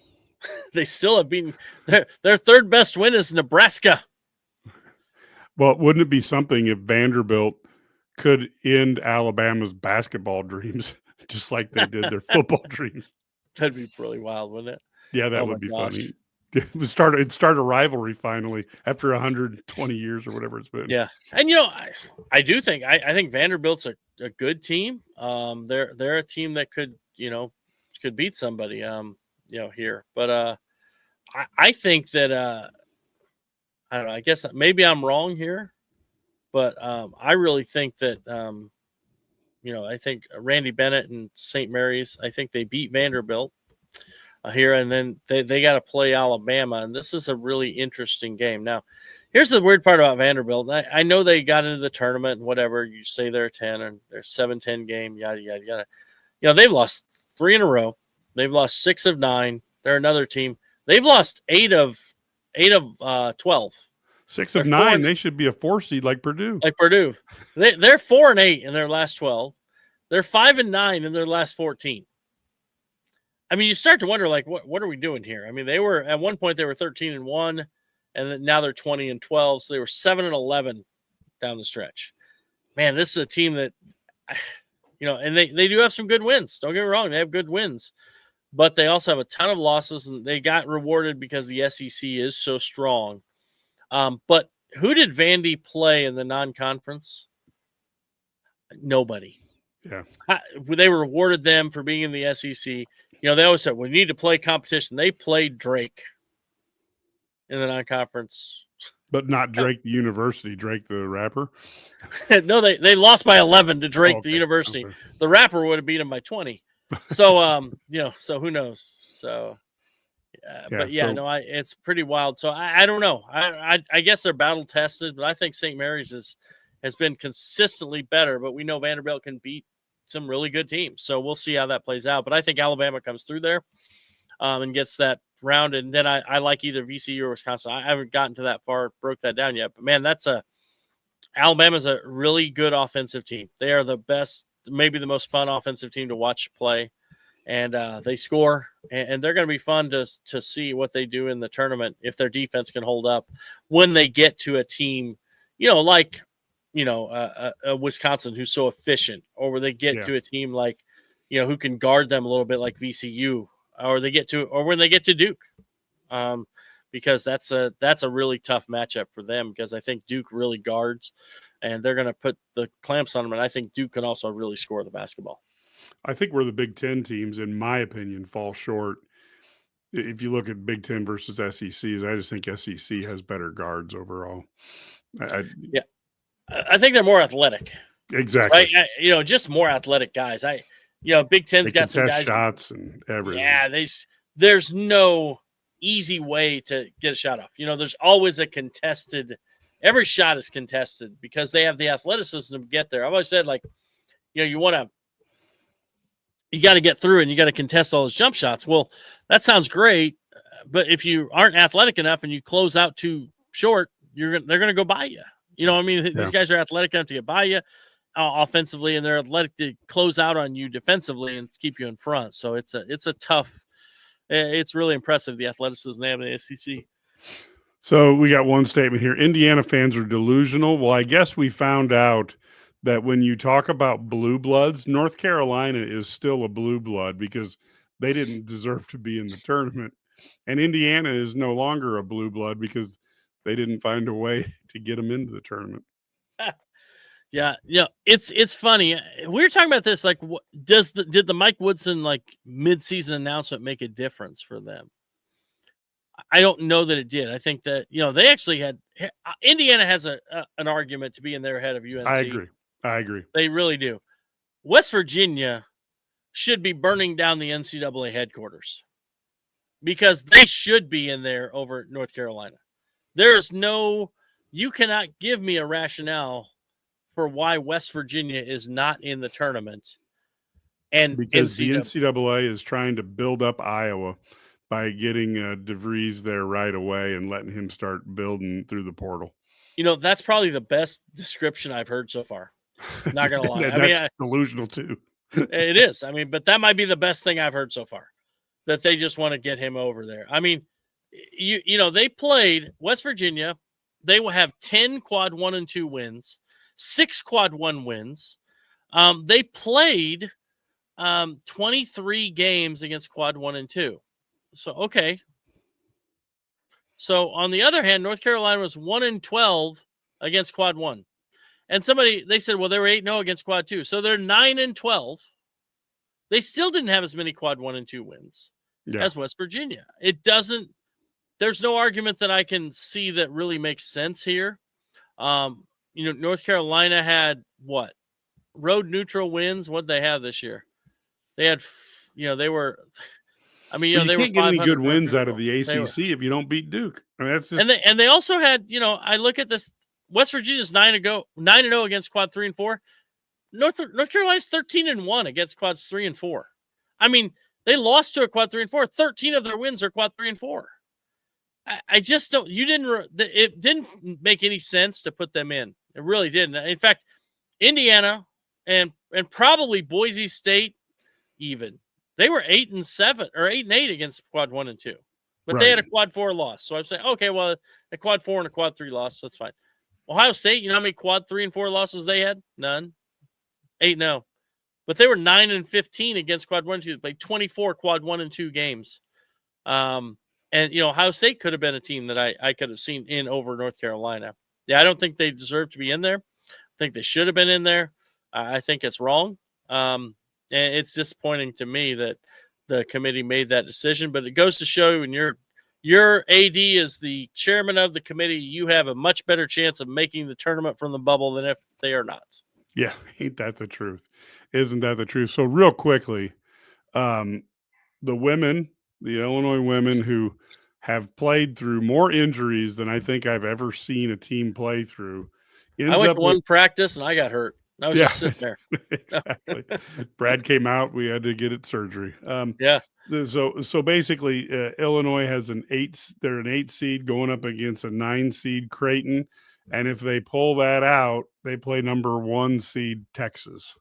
They still have beaten their third best win is Nebraska. Well, wouldn't it be something if Vanderbilt could end Alabama's basketball dreams just like they did their football dreams? That'd be really wild, wouldn't it? Yeah, that Oh would my be gosh. funny. It'd start a rivalry finally after 120 years or whatever it's been. Yeah, and I do think I think Vanderbilt's a good team. They're a team that could beat somebody here, but I think that I don't know. I guess maybe I'm wrong here, but I really think that I think Randy Bennett and St. Mary's. I think they beat Vanderbilt here, and then they got to play Alabama, and this is a really interesting game. Now, here's the weird part about Vanderbilt. I know they got into the tournament and whatever. You say they're 10 and they're 7-10 game, yada yada yada. They've lost 3 in a row. They've lost 6 of 9. They're another team. They've lost 8 of 12. 6 of 9. They should be a 4 seed like Purdue. They're 4-8 in their last 12. They're 5-9 in their last 14. I mean, you start to wonder, like, what are we doing here? I mean, they were at one point they were 13-1, and now they're 20-12. So they were 7-11 down the stretch. Man, this is a team that, and they do have some good wins. Don't get me wrong, they have good wins, but they also have a ton of losses, and they got rewarded because the SEC is so strong. But who did Vandy play in the non-conference? Nobody. Yeah, they rewarded them for being in the SEC. They always said we need to play competition. They played Drake in the non-conference, but not Drake the university. Drake the rapper. No, they lost by 11 to Drake the university. The rapper would have beat him by 20. So so who knows? So. It's pretty wild. So I don't know. I guess they're battle tested, but I think St. Mary's has been consistently better. But we know Vanderbilt can beat some really good teams, so we'll see how that plays out. But I think Alabama comes through there and gets that round, and then I like either VCU or Wisconsin. I haven't gotten to that far, broke that down yet. But man, Alabama's a really good offensive team. They are the best, maybe the most fun offensive team to watch play. And they score, and they're going to be fun to see what they do in the tournament if their defense can hold up when they get to a team, like Wisconsin who's so efficient, or where they get to a team like who can guard them a little bit like VCU, or when they get to Duke, because that's a really tough matchup for them, because I think Duke really guards, and they're going to put the clamps on them, and I think Duke can also really score the basketball. I think where the Big Ten teams, in my opinion, fall short, if you look at Big Ten versus SECs, I just think SEC has better guards overall. I think they're more athletic. Exactly. Right? Just more athletic guys. Big Ten's got some guys. Shots and everything. Yeah, there's no easy way to get a shot off. There's always a contested. Every shot is contested because they have the athleticism to get there. I've always said, you got to get through and you got to contest all those jump shots. Well, that sounds great, but if you aren't athletic enough and you close out too short, they're going to go by you. These guys are athletic enough to get by you offensively, and they're athletic to close out on you defensively and keep you in front. So it's a tough. It's really impressive, the athleticism they have in the SEC. So we got one statement here: Indiana fans are delusional. Well, I guess we found out that when you talk about blue bloods, North Carolina is still a blue blood because they didn't deserve to be in the tournament. And Indiana is no longer a blue blood because they didn't find a way to get them into the tournament. Yeah. It's funny. We were talking about this, like, did the Mike Woodson, mid-season announcement make a difference for them? I don't know that it did. I think that, they actually had – Indiana has an argument to be in their head of UNC. I agree. They really do. West Virginia should be burning down the NCAA headquarters because they should be in there over North Carolina. You cannot give me a rationale for why West Virginia is not in the tournament. And because the NCAA is trying to build up Iowa by getting DeVries there right away and letting him start building through the portal. That's probably the best description I've heard so far. Not gonna lie. That's delusional too. It is. But that might be the best thing I've heard so far. That they just want to get him over there. They played West Virginia. They will have 10 quad 1 and 2 wins, 6 quad 1 wins. They played 23 games against quad 1 and 2. So, okay. So on the other hand, North Carolina was 1-12 against quad 1. And they said, well, they were 8-0 against quad 2. So they're 9-12. They still didn't have as many quad 1 and 2 wins as West Virginia. There's no argument that I can see that really makes sense here. North Carolina had what? Road neutral wins. What'd they have this year? They had, they were, you can't get any good wins out of the ACC if you don't beat Duke. I mean, that's just... And they also had, I look at this, West Virginia's 9-0 against quad 3 and 4. North Carolina's 13-1 against quads 3 and 4. I mean, they lost to a quad 3 and 4. 13 of their wins are quad 3 and 4. I just don't. It didn't make any sense to put them in. It really didn't. In fact, Indiana and probably Boise State, even they were 8-7 or 8-8 against quad 1 and 2, but they had a quad 4 loss. So I'm saying, okay, well, a quad 4 and a quad 3 loss, that's fine. Ohio State, you know how many quad 3 and 4 losses they had? None. 8-0. But they were 9-15 against quad 1 and 2. They played 24 quad 1 and 2 games. And, Ohio State could have been a team that I could have seen in over North Carolina. Yeah, I don't think they deserve to be in there. I think they should have been in there. I think it's wrong. And it's disappointing to me that the committee made that decision. But it goes to show when your AD is the chairman of the committee, you have a much better chance of making the tournament from the bubble than if they are not. Yeah, ain't that the truth? Isn't that the truth? So real quickly, the Illinois women who have played through more injuries than I think I've ever seen a team play through. I went to one practice and I got hurt. I was just sitting there. Exactly. Brad came out. We had to get it surgery. So basically, Illinois has they're an 8 seed going up against a 9 seed Creighton. And if they pull that out, they play number 1 seed Texas.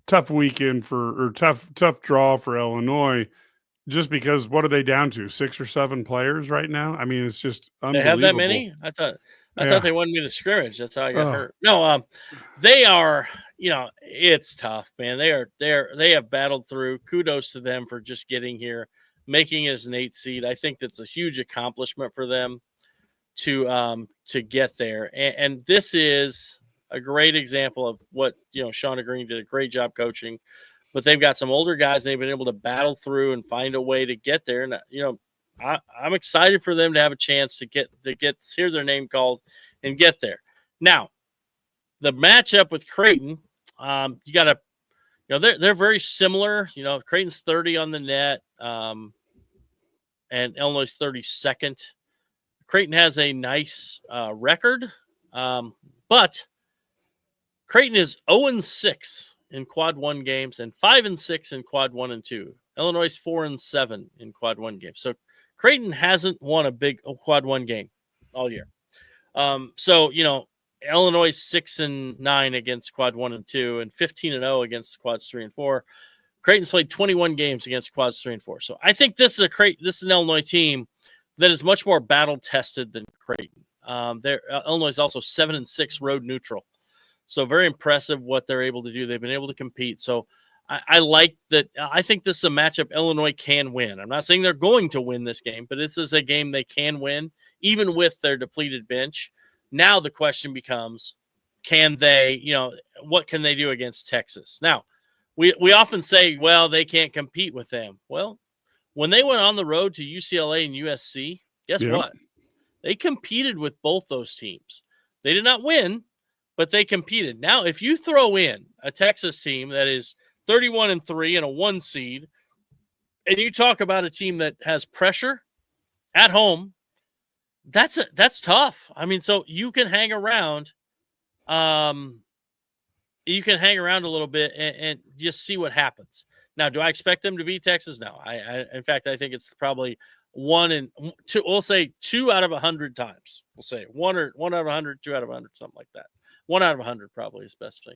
Tough weekend tough draw for Illinois, just because what are they down to? 6 or 7 players right now? I mean, it's just unbelievable. They have that many? I thought they wanted me to scrimmage. That's how I got hurt. No, they are, it's tough, man. They have battled through. Kudos to them for just getting here, making it as an 8 seed. I think that's a huge accomplishment for them to get there. And this is a great example of what, Shauna Green did a great job coaching, but they've got some older guys. They've been able to battle through and find a way to get there. And, I'm excited for them to have a chance to hear their name called and get there. Now, the matchup with Creighton, you got to, they're very similar. Creighton's 30 on the net, and Illinois is 32nd. Creighton has a nice record, but Creighton is 0-6 in quad 1 games and 5-6 in quad 1 and 2. Illinois is 4-7 in quad 1 games. So Creighton hasn't won a big quad 1 game all year. So Illinois is 6-9 against quad 1 and 2 and 15-0 against quads 3 and 4. Creighton's played 21 games against quads 3 and 4. So I think this is an Illinois team that is much more battle tested than Creighton. Illinois is also 7-6 road neutral. So very impressive what they're able to do. They've been able to compete. So I like that. I think this is a matchup Illinois can win. I'm not saying they're going to win this game, but this is a game they can win, even with their depleted bench. Now the question becomes, can they, what can they do against Texas? Now, we often say, well, they can't compete with them. Well, when they went on the road to UCLA and USC, guess what? They competed with both those teams. They did not win, but they competed. Now, if you throw in a Texas team that is 31-3 and a 1 seed, and you talk about a team that has pressure at home, that's tough. I mean, so you can hang around. You can hang around a little bit and just see what happens. Now, do I expect them to beat Texas? No. In fact, I think it's probably 1 and 2. We'll say 2 out of 100 times. We'll say 1 out of 100, 2 out of 100, something like that. 1 out of 100 probably is best thing.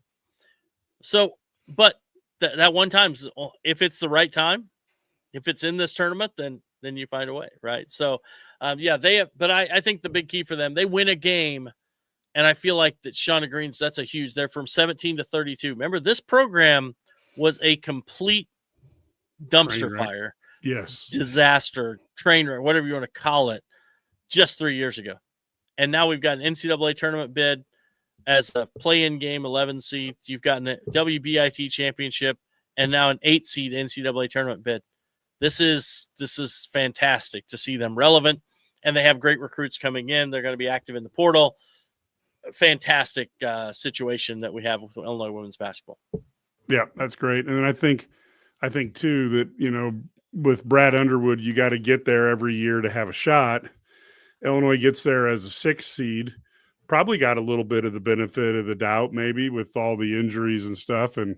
So, but that one time, if it's the right time, if it's in this tournament, then you find a way, right? So, they have. But I think the big key for them, they win a game And I feel like that Shauna Green's, that's a huge, they're from 17 to 32. Remember, this program was a complete dumpster fire. Yes. Disaster, train wreck, whatever you want to call it, just 3 years ago. And now we've got an NCAA tournament bid as a play-in game, 11 seed. You've got a WBIT championship and now an 8 seed NCAA tournament bid. This is fantastic to see them relevant, and they have great recruits coming in. They're going to be active in the portal. Fantastic situation that we have with Illinois women's basketball. Yeah, that's great. And I think too that, with Brad Underwood, you got to get there every year to have a shot. Illinois gets there as a 6th seed, probably got a little bit of the benefit of the doubt, maybe with all the injuries and stuff. And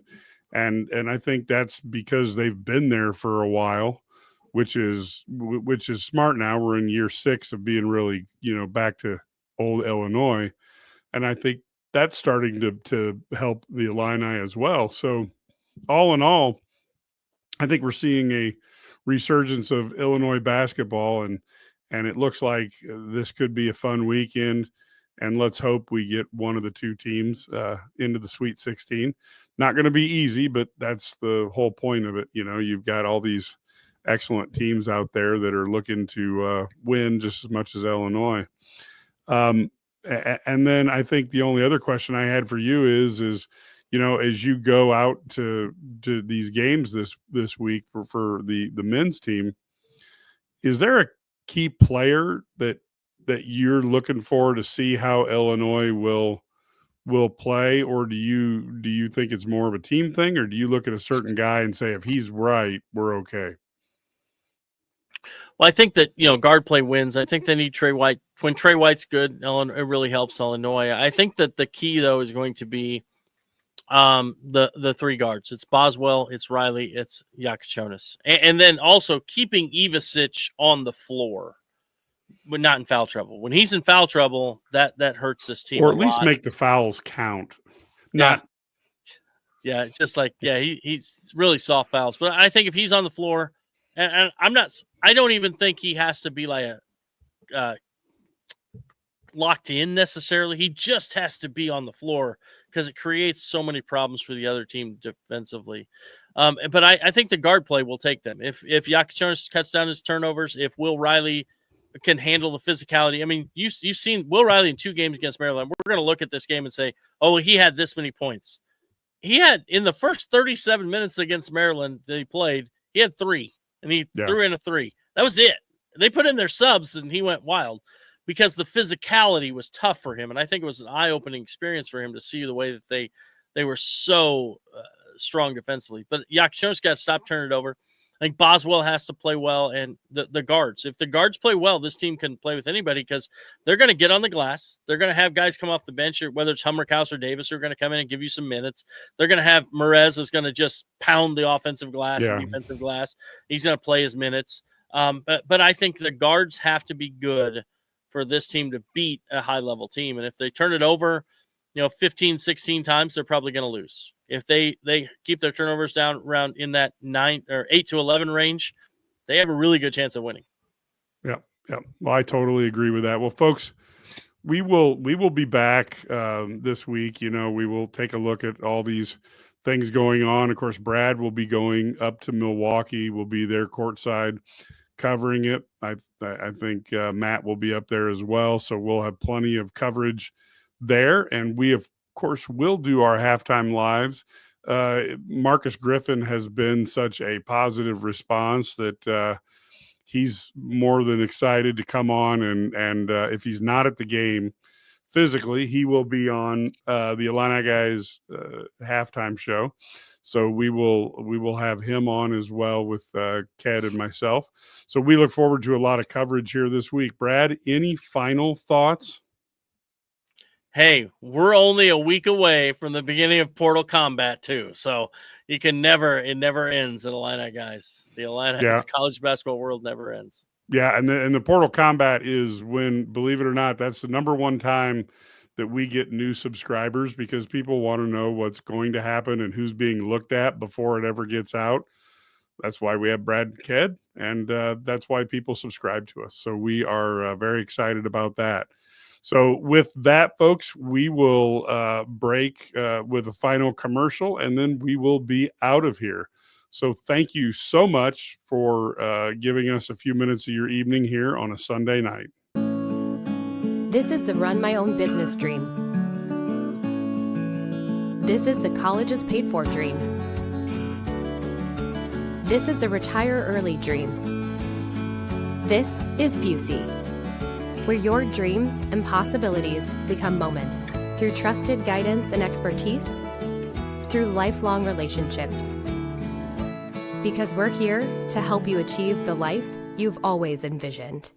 I think that's because they've been there for a while, which is smart. Now we're in year 6 of being really, back to old Illinois. And I think that's starting to help the Illini as well. So all in all, I think we're seeing a resurgence of Illinois basketball, and it looks like this could be a fun weekend. And let's hope we get one of the 2 teams into the Sweet 16. Not going to be easy, but that's the whole point of it. You've got all these excellent teams out there that are looking to win just as much as Illinois. And then I think the only other question I had for you is as you go out to these games this week for the men's team, is there a key player that you're looking for to see how Illinois will play, or do you think it's more of a team thing, or do you look at a certain guy and say if he's right, we're okay? Well, I think that, guard play wins. I think they need Trey White. When Trey White's good, it really helps Illinois. I think that the key, though, is going to be the 3 guards. It's Boswell, it's Riley, it's Yakachonis. And then also keeping Ivasic on the floor, but not in foul trouble. When he's in foul trouble, that hurts this team. Or at least make the fouls count. Just like, he's really soft fouls. But I think if he's on the floor, and I don't even think he has to be like a locked in necessarily. He just has to be on the floor because it creates so many problems for the other team defensively. But I think the guard play will take them. If Yakachonis cuts down his turnovers, if Will Riley can handle the physicality. I mean, you've seen Will Riley in 2 games against Maryland. We're going to look at this game and say, oh, he had this many points. He had, in the first 37 minutes against Maryland that he played, he had 3. And he threw in a 3. That was it. They put in their subs, and he went wild because the physicality was tough for him. And I think it was an eye-opening experience for him to see the way that they were so strong defensively. But Yakachonis got to stop turning it over. I think Boswell has to play well, and the guards. If the guards play well, this team can play with anybody because they're going to get on the glass. They're going to have guys come off the bench, or whether it's Hummerkaus or Davis, who are going to come in and give you some minutes. They're going to have Merez is going to just pound the offensive glass and defensive glass. He's going to play his minutes. But I think the guards have to be good for this team to beat a high-level team. And if they turn it over, 15, 16 times, they're probably going to lose. If they keep their turnovers down around in that 9 or 8 to 11 range, they have a really good chance of winning. Yeah. Well, I totally agree with that. Well, folks, we will be back this week. We will take a look at all these things going on. Of course, Brad will be going up to Milwaukee. We'll be there courtside covering it. I think Matt will be up there as well. So we'll have plenty of coverage there. And we, of course, will do our halftime lives. Marcus Griffin has been such a positive response that he's more than excited to come on. And if he's not at the game physically, he will be on the Illini Guys halftime show. So we will have him on as well with Ked and myself. So we look forward to a lot of coverage here this week. Brad, any final thoughts? Hey, we're only a week away from the beginning of Portal Combat too. So it never ends at Illini Guys. The Illini the college basketball world never ends. Yeah, and the Portal Combat is when, believe it or not, that's the number one time that we get new subscribers because people want to know what's going to happen and who's being looked at before it ever gets out. That's why we have Brad and Ked, and that's why people subscribe to us. So we are very excited about that. So with that, folks, we will break with a final commercial, and then we will be out of here. So thank you so much for giving us a few minutes of your evening here on a Sunday night. This is the Run My Own Business dream. This is the college is paid for dream. This is the retire early dream. This is Busey, where your dreams and possibilities become moments through trusted guidance and expertise, through lifelong relationships. Because we're here to help you achieve the life you've always envisioned.